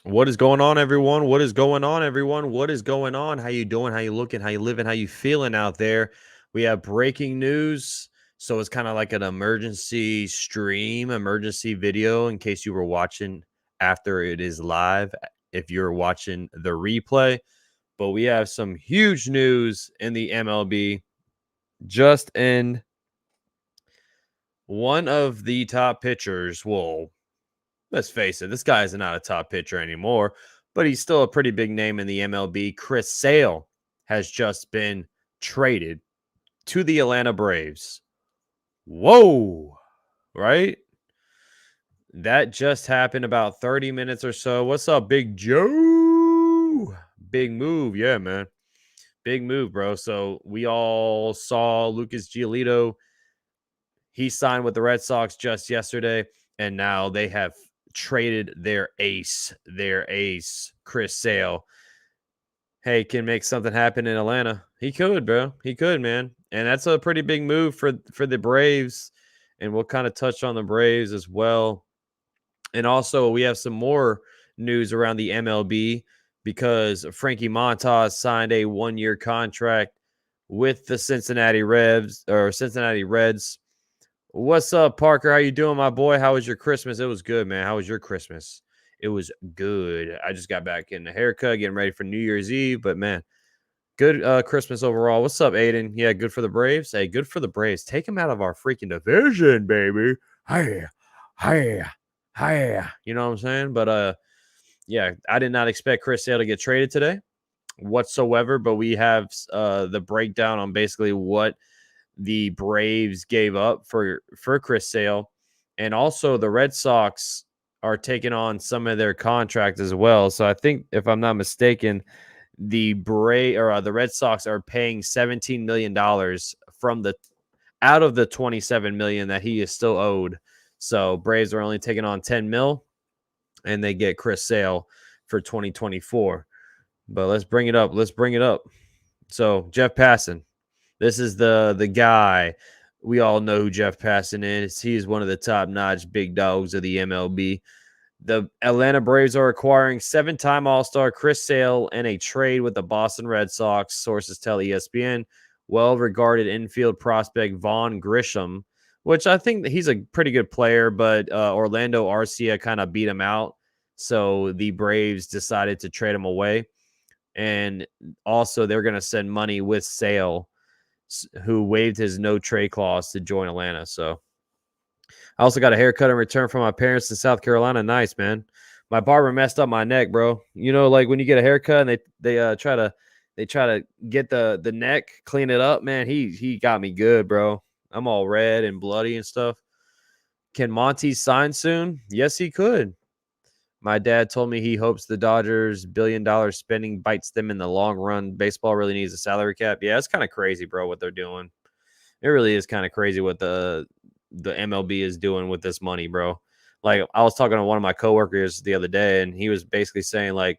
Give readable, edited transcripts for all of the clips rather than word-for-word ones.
What is going on, everyone? What is going on, everyone? What is going on? How you doing? How you looking? How you living? How you feeling out there? We have breaking news. So it's kind of like an emergency stream, emergency video in case you were watching after it is live, if you're watching the replay. But we have some huge news in the MLB. Just in one of the top pitchers, well, let's face it, this guy is not a top pitcher anymore, but he's still a pretty big name in the MLB. Chris Sale has just been traded to the Atlanta Braves. Whoa, right? That just happened about 30 minutes or so. What's up, Big Joe? Big move. Yeah, man. Big move, bro. So we all saw Lucas Giolito. He signed with the Red Sox just yesterday, and now they have traded their ace, Chris Sale. Hey, can make something happen in Atlanta. He could, bro. He could, man. And that's a pretty big move for the Braves. And we'll kind of touch on the Braves as well. And also, we have some more news around the MLB because Frankie Montas signed a 1-year contract with the Cincinnati Reds. What's up, Parker? How you doing, my boy? How was your Christmas? It was good, man. How was your Christmas? It was good. I just got back in the haircut, getting ready for New Year's Eve. But, man, good Christmas overall. What's up, Aiden? Yeah, good for the Braves. Hey, good for the Braves. Take them out of our freaking division, baby. Hey, hey, hey. You know what I'm saying? But, yeah, I did not expect Chris Sale to get traded today whatsoever. But we have the breakdown on basically what the Braves gave up for Chris Sale. And also the Red Sox are taking on some of their contract as well. So I think, if I'm not mistaken, the Red Sox are paying $17 million from out of the $27 million that he is still owed. So Braves are only taking on 10 mil, and they get Chris Sale for 2024. But let's bring it up. So Jeff Passan. This is the guy. We all know who Jeff Passan is. He's one of the top-notch big dogs of the MLB. The Atlanta Braves are acquiring 7-time All-Star Chris Sale in a trade with the Boston Red Sox, sources tell ESPN. Well-regarded infield prospect Vaughn Grisham, which I think that he's a pretty good player, but Orlando Arcia kind of beat him out. So the Braves decided to trade him away. And also, they're going to send money with Sale, who waived his no trade clause to join Atlanta. So I also got a haircut in return from my parents in South Carolina. Nice, man. My barber messed up my neck, bro. You know, like when you get a haircut and they try to get the neck, clean it up, man. He got me good, bro. I'm all red and bloody and stuff. Can Monty sign soon? Yes, he could. My dad told me he hopes the Dodgers' billion-dollar spending bites them in the long run. Baseball really needs a salary cap. Yeah, it's kind of crazy, bro, what they're doing. It really is kind of crazy what the MLB is doing with this money, bro. Like, I was talking to one of my coworkers the other day, and he was basically saying, like,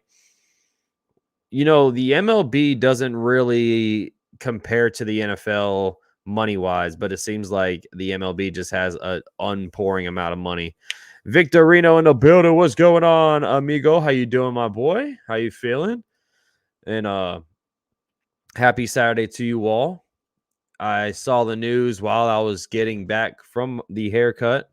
you know, the MLB doesn't really compare to the NFL money-wise, but it seems like the MLB just has an unpouring amount of money. Victorino in the building. What's going on, amigo? How you doing, my boy? How you feeling? And happy Saturday to you all. I saw the news while I was getting back from the haircut,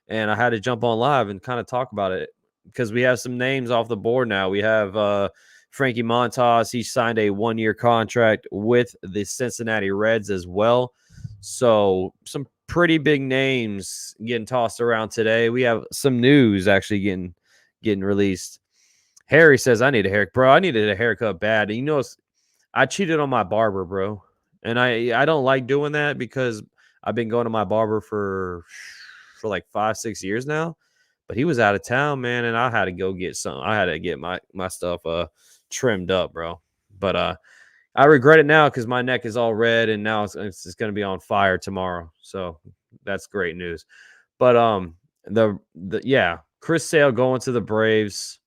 and I had to jump on live and kind of talk about it because we have some names off the board now. We have Frankie Montas. He signed a 1-year contract with the Cincinnati Reds as well. So some pretty big names getting tossed around today. We have some news actually getting released. Harry says, I need a haircut. Bro, I needed a haircut bad. And you know, I cheated on my barber, bro. And I don't like doing that because I've been going to my barber for like 5-6 years now. But he was out of town, man, and I had to go get some. I had to get my stuff trimmed up, bro. But I regret it now because my neck is all red, and now it's going to be on fire tomorrow. So that's great news. But yeah, Chris Sale going to the Braves.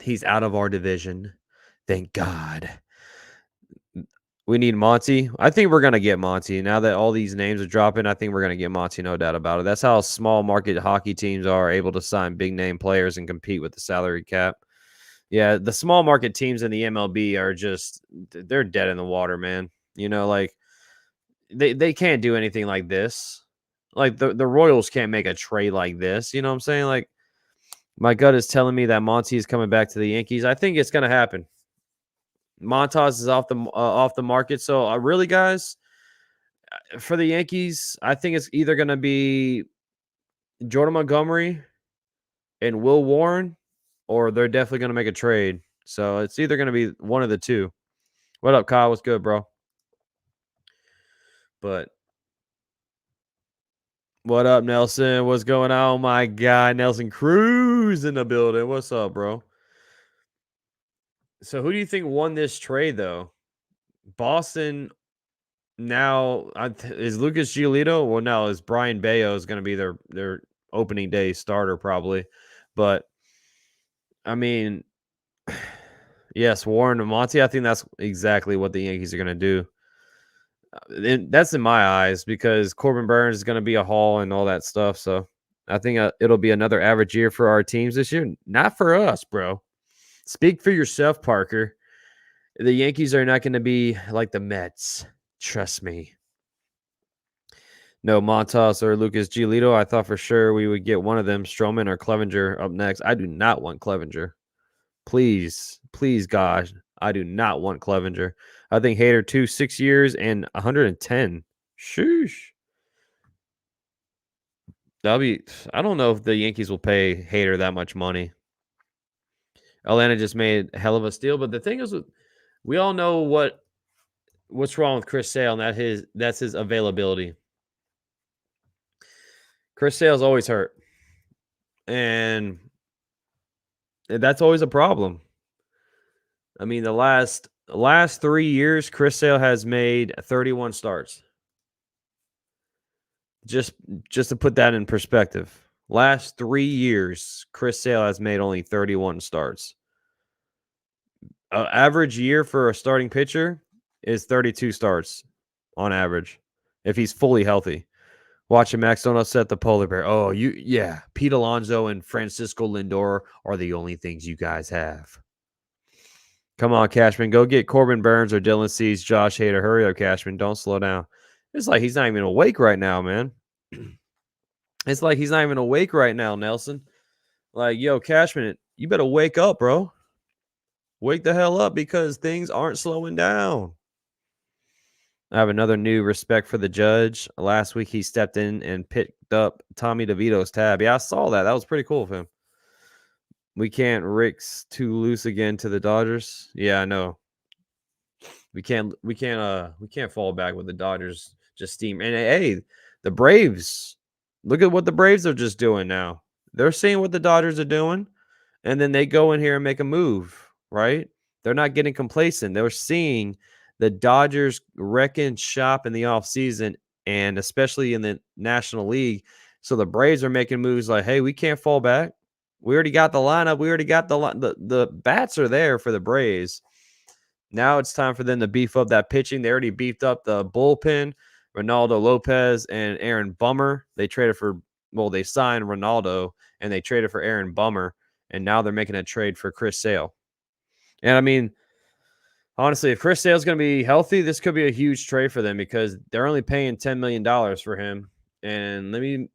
He's out of our division. Thank God. We need Monty. I think we're going to get Monty. Now that all these names are dropping, I think we're going to get Monty, no doubt about it. That's how small market hockey teams are able to sign big name players and compete with the salary cap. Yeah, the small market teams in the MLB are just they're dead in the water, man. You know, like they can't do anything like this. Like the Royals can't make a trade like this. You know what I'm saying? Like my gut is telling me that Monty is coming back to the Yankees. I think it's gonna happen. Montas is off the market. So really, guys, for the Yankees, I think it's either gonna be Jordan Montgomery and Will Warren, or they're definitely gonna make a trade. So it's either gonna be one of the two. What up, Kyle? What's good, bro? But what up, Nelson? What's going on, my guy? Nelson Cruz in the building. What's up, bro? So who do you think won this trade, though? Boston now is Lucas Giolito? Well, no, is Brian Bayo is going to be their opening day starter probably, but I mean, yes, Warren and Monty. I think that's exactly what the Yankees are going to do. And that's in my eyes because Corbin Burns is going to be a haul and all that stuff. So I think it'll be another average year for our teams this year. Not for us, bro. Speak for yourself, Parker. The Yankees are not going to be like the Mets. Trust me. No, Montas or Lucas Giolito. I thought for sure we would get one of them, Stroman or Clevenger, up next. I do not want Clevenger. Please, please, gosh, I do not want Clevenger. I think Hader 6 years and 110. Sheesh. I don't know if the Yankees will pay Hader that much money. Atlanta just made a hell of a steal, but the thing is, we all know what's wrong with Chris Sale, and that's his availability. Chris Sale's always hurt, and that's always a problem. I mean, the last 3 years, Chris Sale has made 31 starts. Just to put that in perspective, last 3 years, Chris Sale has made only 31 starts. Average year for a starting pitcher is 32 starts on average if he's fully healthy. Watching Max don't upset the polar bear. Oh, yeah. Pete Alonso and Francisco Lindor are the only things you guys have. Come on, Cashman. Go get Corbin Burns or Dylan Cease, Josh Hader. Hurry up, Cashman. Don't slow down. It's like he's not even awake right now, man. It's like he's not even awake right now, Nelson. Like, yo, Cashman, you better wake up, bro. Wake the hell up because things aren't slowing down. I have another new respect for the judge. Last week, he stepped in and picked up Tommy DeVito's tab. Yeah, I saw that. That was pretty cool of him. We can't Rick's too loose again to the Dodgers. Yeah, I know. We can't fall back with the Dodgers just steam. And hey, the Braves. Look at what the Braves are just doing now. They're seeing what the Dodgers are doing, and then they go in here and make a move, right? They're not getting complacent. They're seeing the Dodgers wreck and shop in the offseason, and especially in the National League. So the Braves are making moves like, hey, we can't fall back. We already got the lineup. We already got the bats are there for the Braves. Now it's time for them to beef up that pitching. They already beefed up the bullpen, Ronaldo Lopez and Aaron Bummer. They signed Ronaldo and they traded for Aaron Bummer, and now they're making a trade for Chris Sale. And I mean, honestly, if Chris Sale's going to be healthy, this could be a huge trade for them because they're only paying $10 million for him. And let me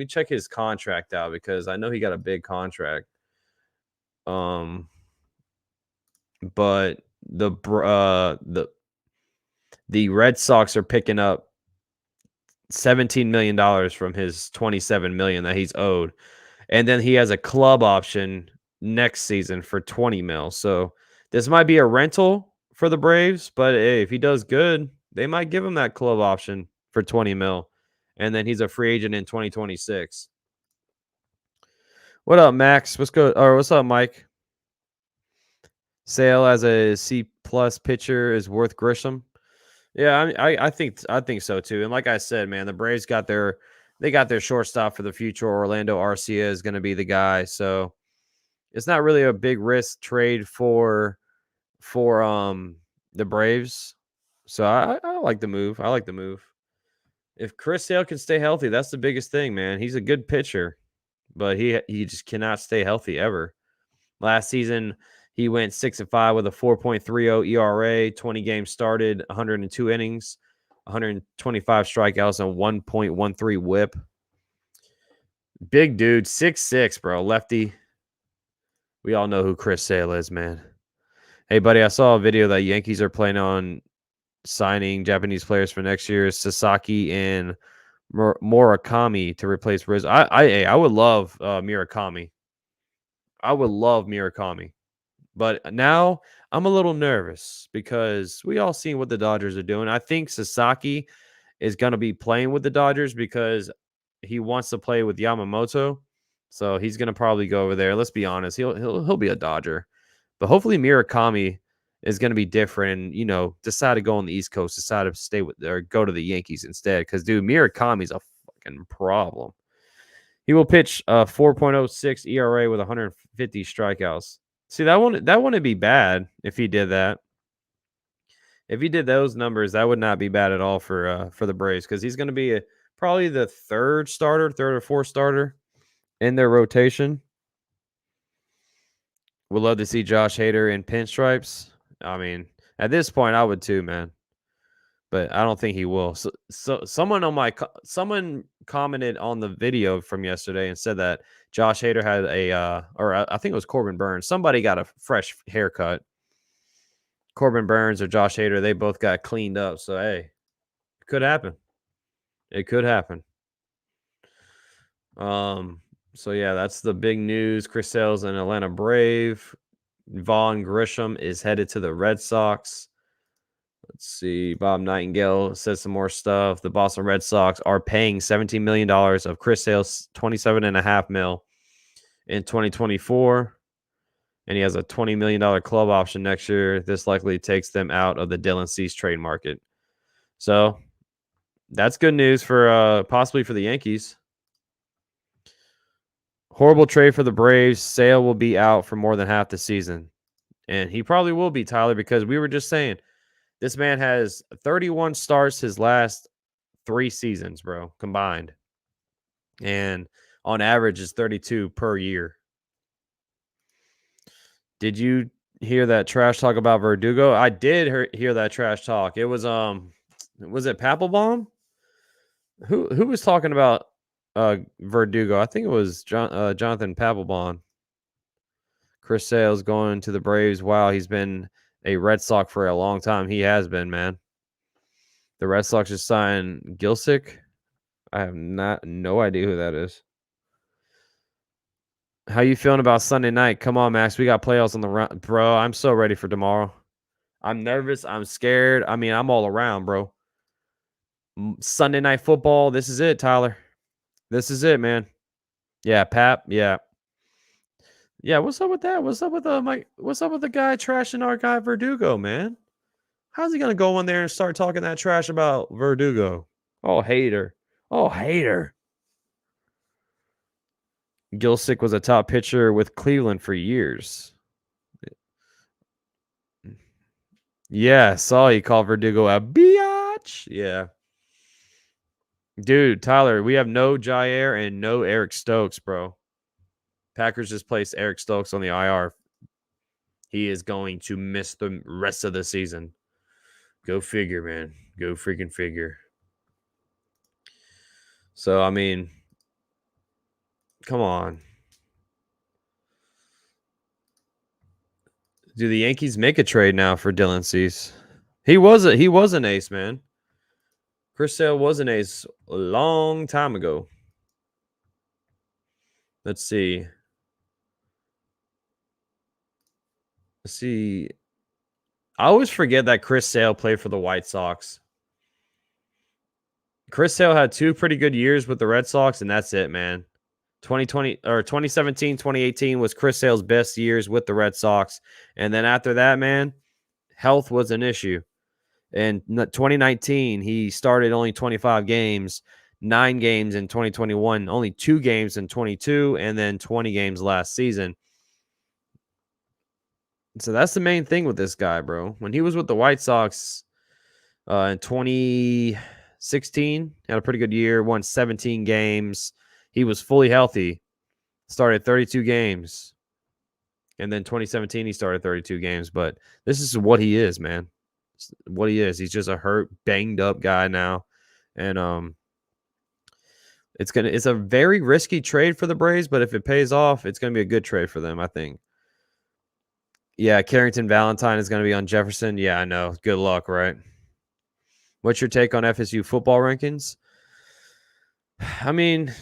check his contract out because I know he got a big contract. But the Red Sox are picking up $17 million from his $27 million that he's owed. And then he has a club option next season for $20 million. So this might be a rental for the Braves, but hey, if he does good, they might give him that club option for $20 million. And then he's a free agent in 2026. What up, Max? What's up, Mike? Sale as a C+ pitcher is worth Grisham. Yeah, I think so too. And like I said, man, the Braves got their shortstop for the future. Orlando Arcia is going to be the guy. So it's not really a big risk trade for the Braves. So I like the move. I like the move. If Chris Sale can stay healthy, that's the biggest thing, man. He's a good pitcher, but he just cannot stay healthy ever. Last season, he went 6-5 with a 4.30 ERA, 20 games started, 102 innings, 125 strikeouts, and 1.13 WHIP. Big dude, 6'6", bro, lefty. We all know who Chris Sale is, man. Hey, buddy, I saw a video that Yankees are planning on signing Japanese players for next year, Sasaki and Murakami to replace Rizzo. I would love Murakami. I would love Murakami. But now I'm a little nervous because we all seen what the Dodgers are doing. I think Sasaki is going to be playing with the Dodgers because he wants to play with Yamamoto. So he's going to probably go over there. Let's be honest. He'll be a Dodger. But hopefully Murakami is going to be different and, decide to go on the East Coast, decide to stay with or go to the Yankees instead. Because, dude, Murakami's a fucking problem. He will pitch 4.06 ERA with 150 strikeouts. See, that wouldn't be bad if he did that. If he did those numbers, that would not be bad at all for the Braves because he's going to be probably the third or fourth starter in their rotation. Would love to see Josh Hader in pinstripes. I mean, at this point, I would too, man. But I don't think he will. So someone commented on the video from yesterday and said that Josh Hader had or I think it was Corbin Burns. Somebody got a fresh haircut. Corbin Burns or Josh Hader, they both got cleaned up. So hey, it could happen. It could happen. So yeah, that's the big news. Chris Sale's an Atlanta Brave. Vaughn Grisham is headed to the Red Sox. Let's see. Bob Nightingale says some more stuff. The Boston Red Sox are paying $17 million of Chris Sale's $27.5 million in 2024. And he has a $20 million club option next year. This likely takes them out of the Dylan Cease trade market. So that's good news for possibly for the Yankees. Horrible trade for the Braves. Sale will be out for more than half the season. And he probably will be, Tyler, because we were just saying this man has 31 starts his last 3 seasons, bro, combined. And on average is 32 per year. Did you hear that trash talk about Verdugo? I did hear that trash talk. It was it Papelbon? Who was talking about Verdugo? I think it was Jonathan Papelbon. Chris Sale's going to the Braves. Wow, he's been a Red Sox for a long time. He has been, man. The Red Sox just signed Gilsick. I have no idea who that is. How you feeling about Sunday night? Come on, Max. We got playoffs on the run. Bro, I'm so ready for tomorrow. I'm nervous. I'm scared. I mean, I'm all around, bro. Sunday night football. This is it, Tyler. This is it, man. Yeah, Pap. Yeah. Yeah, what's up with that? What's up with what's up with the guy trashing our guy Verdugo, man? How's he gonna go in there and start talking that trash about Verdugo? Oh, hater. Oh, hater. Gilsick was a top pitcher with Cleveland for years. Yeah, saw he called Verdugo a biatch. Yeah. Dude, Tyler, we have no Jair and no Eric Stokes, bro. Packers just placed Eric Stokes on the IR. He is going to miss the rest of the season. Go figure, man. Go freaking figure. So, I mean, come on. Do the Yankees make a trade now for Dylan Cease? He was an ace, man. Chris Sale was an ace a long time ago. Let's see. I always forget that Chris Sale played for the White Sox. Chris Sale had 2 pretty good years with the Red Sox, and that's it, man. 2017, 2018 was Chris Sale's best years with the Red Sox. And then after that, man, health was an issue. In 2019, he started only 25 games, 9 games in 2021, only 2 games in 22, and then 20 games last season. So that's the main thing with this guy, bro. When he was with the White Sox in 2016, had a pretty good year, won 17 games. He was fully healthy, started 32 games. And then 2017, he started 32 games. But this is what he is, man. It's what he is. He's just a hurt, banged up guy now. And it's a very risky trade for the Braves, but if it pays off, it's gonna be a good trade for them, I think. Yeah, Carrington Valentine is gonna be on Jefferson. Yeah, I know. Good luck, right? What's your take on FSU football rankings? I mean,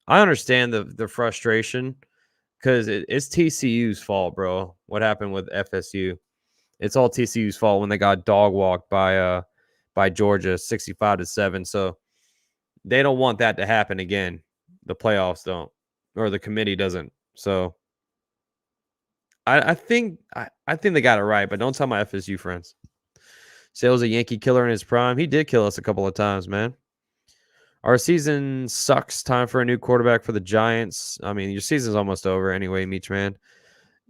I understand the frustration because it's TCU's fault, bro. What happened with FSU? It's all TCU's fault when they got dog walked by Georgia 65-7. So they don't want that to happen again. The playoffs don't, or the committee doesn't. So I think they got it right, but don't tell my FSU friends. Sale's a Yankee killer in his prime. He did kill us a couple of times, man. Our season sucks. Time for a new quarterback for the Giants. I mean, your season's almost over anyway, Meach man.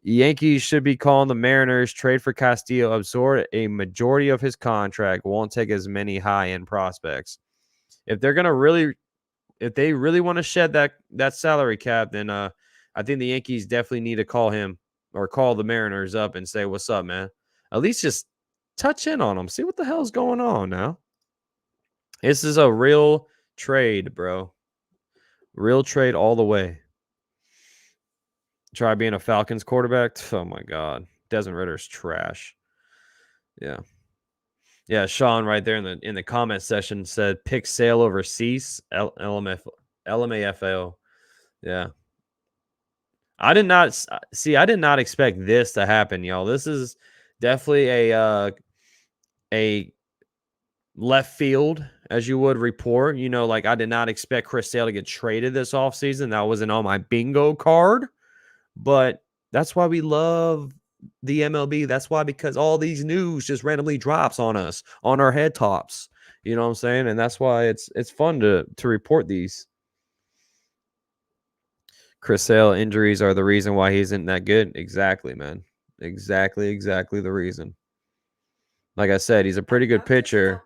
Yankees should be calling the Mariners, trade for Castillo, absorb a majority of his contract, won't take as many high-end prospects. If they're gonna if they really want to shed that salary cap, then I think the Yankees definitely need to call him or call the Mariners up and say, "What's up, man?" At least just touch in on them, see what the hell's going on now. This is a real trade, bro. Real trade all the way. Try being a Falcons quarterback. Oh my God, Desmond Ritter's trash. Yeah, yeah. Sean right there in the comment section said pick Sale over Cease. LMAFL. Yeah. I did not expect this to happen, y'all. This is definitely a left field, as you would report. You know, like I did not expect Chris Sale to get traded this offseason. That wasn't on my bingo card. But that's why we love the MLB. That's why, because all these news just randomly drops on us, on our head tops. You know what I'm saying? And that's why it's fun to report these. Chris Sale injuries are the reason why he isn't that good. Exactly, man. Exactly the reason. Like I said, he's a pretty good pitcher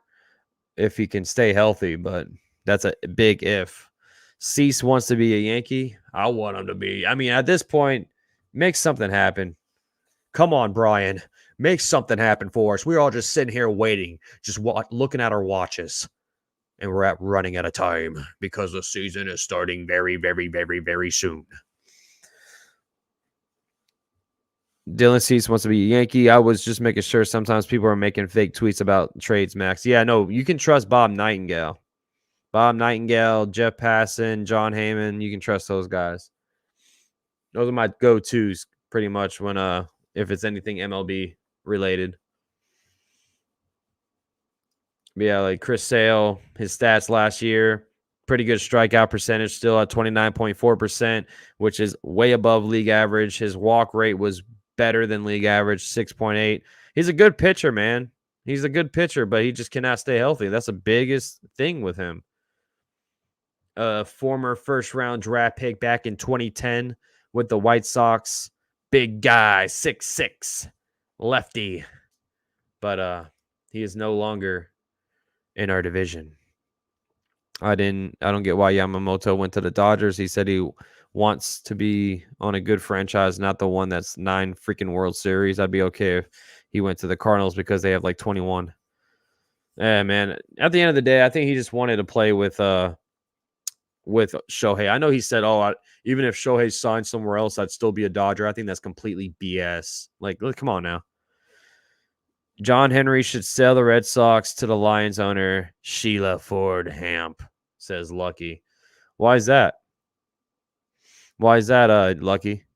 if he can stay healthy, but that's a big if. Cease wants to be a Yankee. I want him to be. I mean, at this point, make something happen. Come on, Brian. Make something happen for us. We're all just sitting here waiting, just looking at our watches. And we're running out of time because the season is starting very, very, very, very soon. Dylan Cease wants to be a Yankee. I was just making sure sometimes people are making fake tweets about trades, Max. Yeah, no, you can trust Bob Nightingale. Bob Nightingale, Jeff Passan, John Heyman. You can trust those guys. Those are my go-tos pretty much when if it's anything MLB related. But yeah, like Chris Sale, his stats last year, pretty good strikeout percentage, still at 29.4%, which is way above league average. His walk rate was better than league average, 6.8. He's a good pitcher, man. He's a good pitcher, but he just cannot stay healthy. That's the biggest thing with him. Former first-round draft pick back in 2010 with the White Sox. Big guy, 6'6", lefty. But he is no longer in our division. I don't get why Yamamoto went to the Dodgers. He said he wants to be on a good franchise, not the one that's 9 freaking World Series. I'd be okay if he went to the Cardinals because they have like 21. Yeah, man. At the end of the day, I think he just wanted to play with Shohei. I know he said, even if Shohei signed somewhere else, I'd still be a Dodger. I think that's completely BS. Like, come on now. John Henry should sell the Red Sox to the Lions owner, Sheila Ford Hamp, says Lucky. Why is that? Lucky?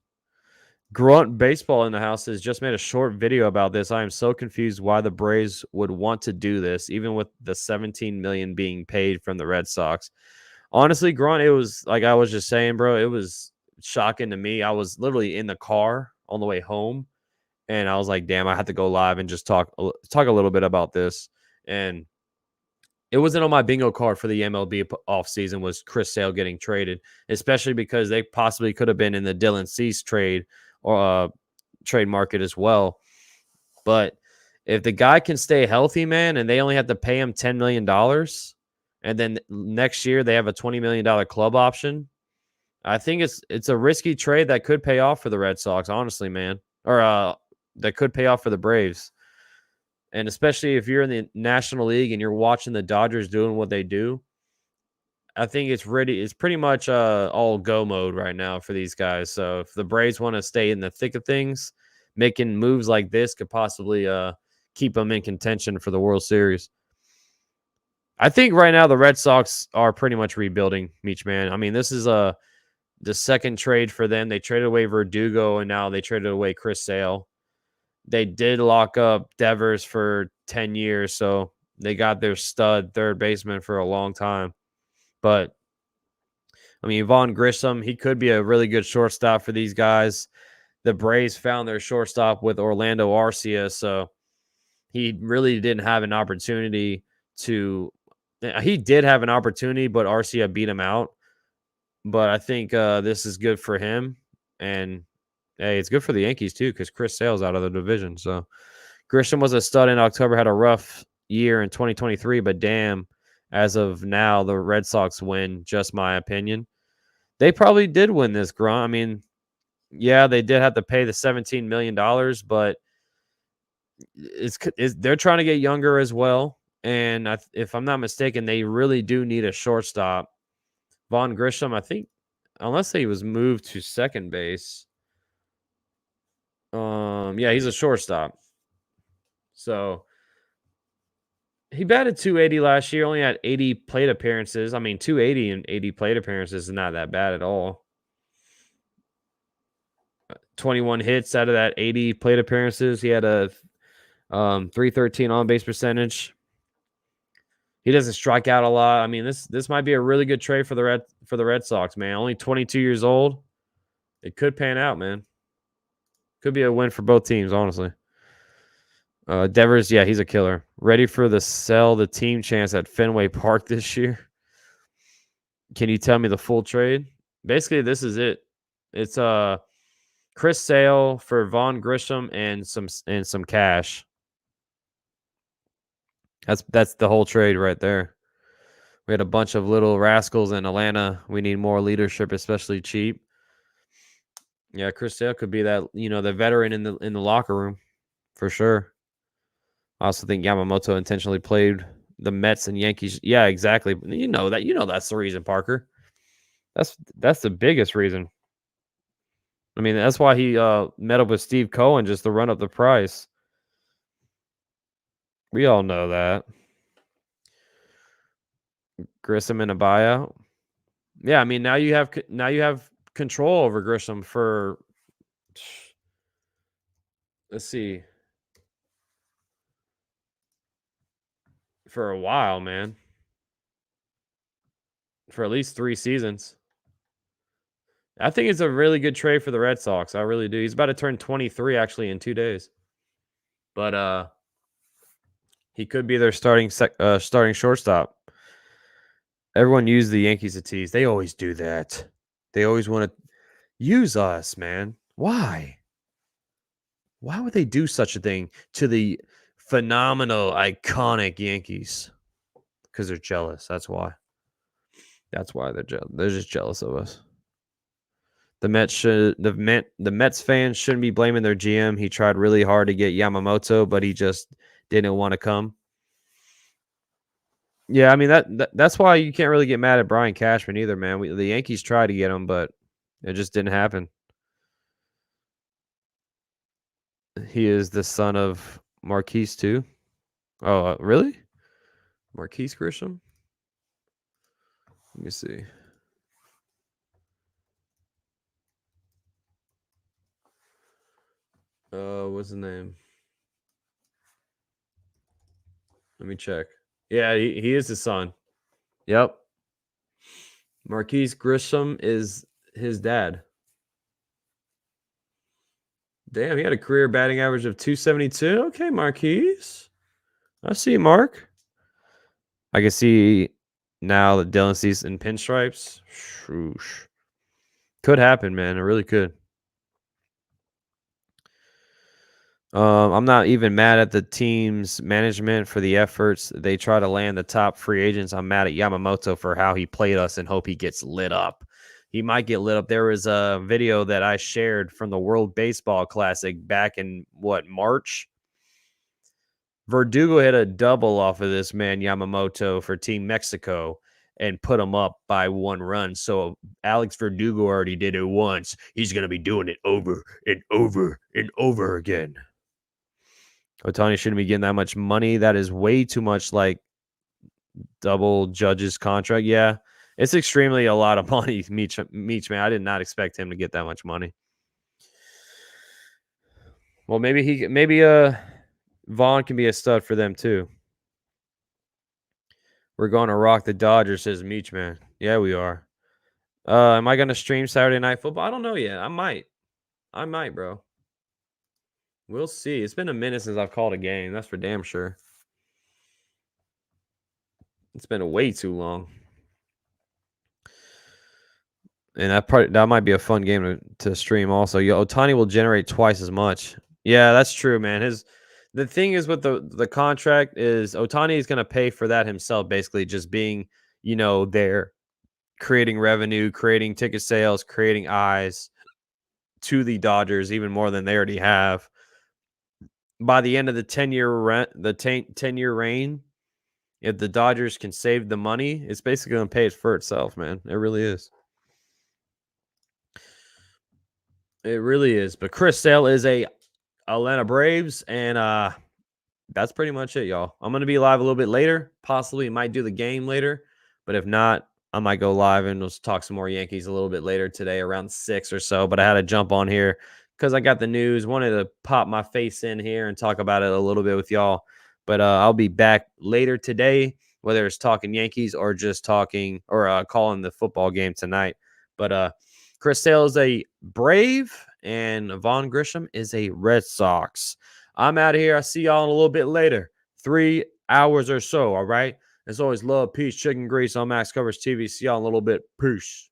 Grunt Baseball in the house has just made a short video about this. I am so confused why the Braves would want to do this, even with the $17 million being paid from the Red Sox. Honestly, Grunt, it was like I was just saying, bro, it was shocking to me. I was literally in the car on the way home, and I was like, damn, I had to go live and just talk a little bit about this. And it wasn't on my bingo card for the MLB offseason was Chris Sale getting traded, especially because they possibly could have been in the Dylan Cease trade or trade market as well. But if the guy can stay healthy, man, and they only have to pay him $10 million, and then next year they have a $20 million club option, I think it's a risky trade that could pay off for the Red Sox, honestly, man. Or that could pay off for the Braves. And especially if you're in the National League and you're watching the Dodgers doing what they do, I think it's ready. It's pretty much all go mode right now for these guys. So if the Braves want to stay in the thick of things, making moves like this could possibly keep them in contention for the World Series. I think right now the Red Sox are pretty much rebuilding, Meach, man. I mean, this is the second trade for them. They traded away Verdugo, and now they traded away Chris Sale. They did lock up Devers for 10 years, so they got their stud third baseman for a long time. But, I mean, Vaughn Grissom, he could be a really good shortstop for these guys. The Braves found their shortstop with Orlando Arcia, so he really didn't have an opportunity to – he did have an opportunity, but Arcia beat him out. But I think this is good for him. And, hey, it's good for the Yankees too because Chris Sale's out of the division. So Grisham was a stud in October, had a rough year in 2023. But, damn, as of now, the Red Sox win, just my opinion. They probably did win this, Grunt. I mean, yeah, they did have to pay the $17 million, but they're trying to get younger as well. And if I'm not mistaken, they really do need a shortstop. Vaughn Grissom, I think, unless he was moved to second base. Yeah, he's a shortstop. So he batted .280 last year, only had 80 plate appearances. I mean, .280 and 80 plate appearances is not that bad at all. 21 hits out of that 80 plate appearances. He had a .313 on-base percentage. He doesn't strike out a lot. I mean, this might be a really good trade for the Red Sox, man. Only 22 years old. It could pan out, man. Could be a win for both teams, honestly. Devers, yeah, he's a killer. Ready for the sell the team chance at Fenway Park this year. Can you tell me the full trade? Basically, this is it. It's Chris Sale for Vaughn Grissom and some cash. That's the whole trade right there. We had a bunch of little rascals in Atlanta. We need more leadership, especially cheap. Yeah, Chris Sale could be that, the veteran in the locker room for sure. I also think Yamamoto intentionally played the Mets and Yankees. Yeah, exactly. You know that's the reason, Parker. That's the biggest reason. I mean, that's why he met up with Steve Cohen just to run up the price. We all know that. Grissom in a buyout. Yeah, I mean, now you have control over Grissom for, let's see, for a while, man. For at least 3 seasons. I think it's a really good trade for the Red Sox. I really do. He's about to turn 23 actually in 2 days. But he could be their starting shortstop. Everyone used the Yankees to tease. They always do that. They always want to use us, man. Why? Why would they do such a thing to the phenomenal, iconic Yankees? Because they're jealous. That's why. That's why they're just jealous of us. The Mets fans shouldn't be blaming their GM. He tried really hard to get Yamamoto, but he just didn't want to come. Yeah, I mean that's why you can't really get mad at Brian Cashman either, man. The Yankees tried to get him, but it just didn't happen. He is the son of Marquise too. Oh, really? Marquise Grissom? Let me see. What's his name? Let me check. Yeah, he is his son. Yep. Marquise Grissom is his dad. Damn, he had a career batting average of .272. Okay, Marquise. I see, Mark. I can see now that Dylan Cease in pinstripes. Shoosh. Could happen, man. It really could. I'm not even mad at the team's management for the efforts. They try to land the top free agents. I'm mad at Yamamoto for how he played us and hope he gets lit up. he might get lit up. There was a video that I shared from the World Baseball Classic back in March. Verdugo hit a double off of this man Yamamoto for Team Mexico and put him up by 1 run. So Alex Verdugo already did it once. He's going to be doing it over and over and over again. Ohtani shouldn't be getting that much money. That is way too much, like double Judge's contract. Yeah, it's extremely a lot of money. Meach, man, I did not expect him to get that much money. Well, maybe Vaughn can be a stud for them too. We're going to rock the Dodgers, says Meach, man. Yeah, we are. Am I going to stream Saturday Night Football? I don't know yet. I might, bro. We'll see. It's been a minute since I've called a game. That's for damn sure. It's been way too long. And that might be a fun game to stream also. Ohtani will generate twice as much. Yeah, that's true, man. The thing is with the contract is Ohtani is going to pay for that himself, basically just being, there, creating revenue, creating ticket sales, creating eyes to the Dodgers even more than they already have. By the end of the 10-year reign, if the Dodgers can save the money, it's basically going to pay for itself, man. It really is. It really is. But Chris Sale is a Atlanta Braves, and that's pretty much it, y'all. I'm going to be live a little bit later. Possibly might do the game later, but if not, I might go live and we'll talk some more Yankees a little bit later today around 6 or so. But I had to jump on here because I got the news. Wanted to pop my face in here and talk about it a little bit with y'all. But I'll be back later today, whether it's talking Yankees or just talking or calling the football game tonight. But Chris Sale is a Brave and Vaughn Grissom is a Red Sox. I'm out of here. I'll see y'all in a little bit later. 3 hours or so, all right? As always, love, peace, chicken grease on Max Covers TV. See y'all in a little bit. Peace.